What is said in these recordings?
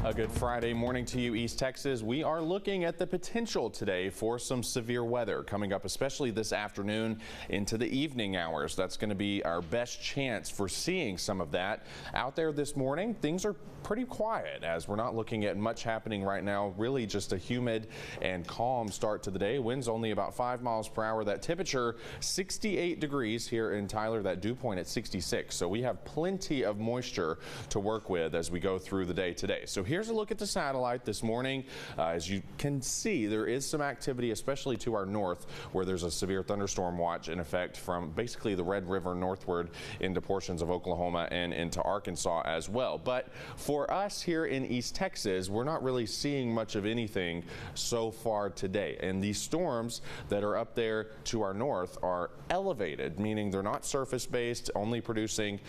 A good Friday morning to you, East Texas. We are looking at the potential today for some severe weather coming up, especially this afternoon into the evening hours. That's going to be our best chance for seeing some of that. Out there this morning, things are pretty quiet as we're not looking at much happening right now. Really just a humid and calm start to the day. Winds only about 5 miles per hour. That temperature 68 degrees here in Tyler. That dew point at 66. So we have plenty of moisture to work with as we go through the day today. So here's a look at the satellite this morning. As you can see, there is some activity, especially to our north, where there's a severe thunderstorm watch in effect from basically the Red River northward into portions of Oklahoma and into Arkansas as well. But for us here in East Texas, we're not really seeing much of anything so far today. And these storms that are up there to our north are elevated, meaning they're not surface-based, only producing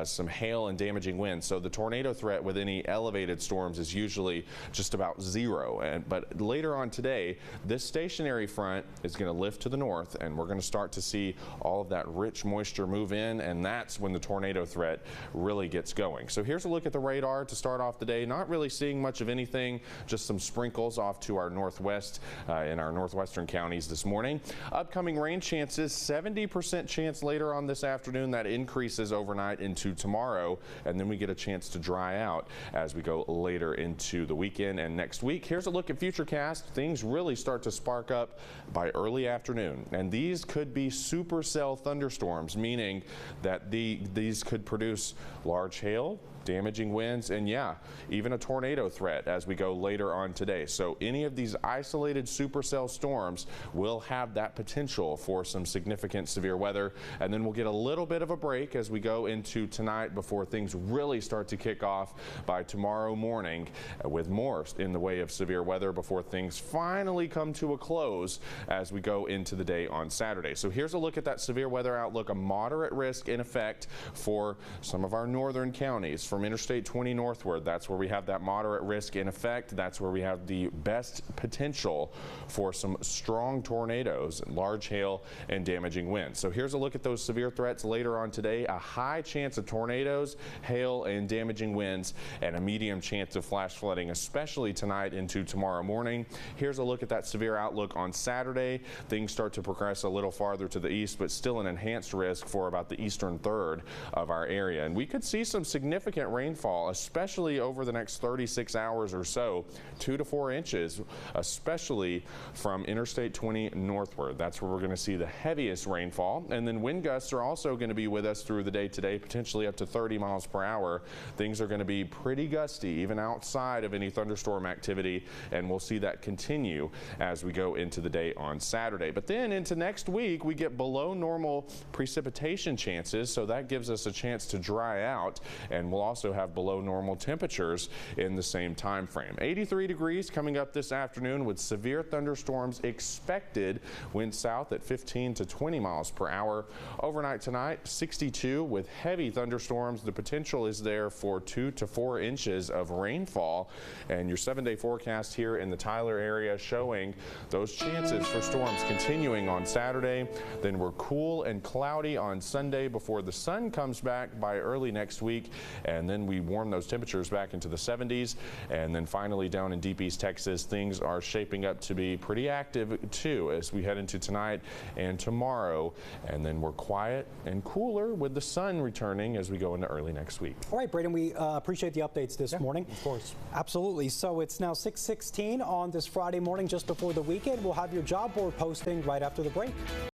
some hail and damaging winds. So the tornado threat with any elevated storms is usually just about zero. But later on today, this stationary front is going to lift to the north, and we're going to start to see all of that rich moisture move in, and that's when the tornado threat really gets going. So here's a look at the radar to start off the day. Not really seeing much of anything, just some sprinkles off to our northwest in our northwestern counties this morning. Upcoming rain chances, 70% chance later on this afternoon. That increases overnight into tomorrow, and then we get a chance to dry out as we go later into the weekend and next week. Here's a look at Futurecast. Things really start to spark up by early afternoon, and these could be supercell thunderstorms, meaning that these could produce large hail, damaging winds, and yeah, even a tornado threat as we go later on today. So any of these isolated supercell storms will have that potential for some significant severe weather, and then we'll get a little bit of a break as we go into tonight before things really start to kick off by tomorrow morning with more in the way of severe weather before things finally come to a close as we go into the day on Saturday. So here's a look at that severe weather outlook. A moderate risk in effect for some of our northern counties. From Interstate 20 northward, that's where we have that moderate risk in effect. That's where we have the best potential for some strong tornadoes, large hail, and damaging winds. So here's a look at those severe threats later on today. A high chance of tornadoes, hail, and damaging winds, and a medium chance of flash flooding, especially tonight into tomorrow morning. Here's a look at that severe outlook on Saturday. Things start to progress a little farther to the east, but still an enhanced risk for about the eastern third of our area. And we could see some significant rainfall, especially over the next 36 hours or so, 2 to 4 inches, especially from Interstate 20 northward. That's where we're going to see the heaviest rainfall. And then wind gusts are also going to be with us through the day today, potentially up to 30 miles per hour. Things are going to be pretty gusty, even outside of any thunderstorm activity, and we'll see that continue as we go into the day on Saturday. But then into next week, we get below normal precipitation chances, so that gives us a chance to dry out, and we'll also have below normal temperatures in the same time frame. 83 degrees coming up this afternoon with severe thunderstorms expected. Wind south at 15 to 20 miles per hour. Overnight tonight, 62 with heavy thunderstorms. The potential is there for 2 to 4 inches of rainfall, and your 7-day forecast here in the Tyler area showing those chances for storms continuing on Saturday. Then we're cool and cloudy on Sunday before the sun comes back by early next week, and then we warm those temperatures back into the 70s. And then finally down in deep East Texas, things are shaping up to be pretty active too as we head into tonight and tomorrow. And then we're quiet and cooler with the sun returning as we go into early next week. All right, Braden, we appreciate the updates this morning. Of course. Absolutely. So it's now 6:16 on this Friday morning just before the weekend. We'll have your job board posting right after the break.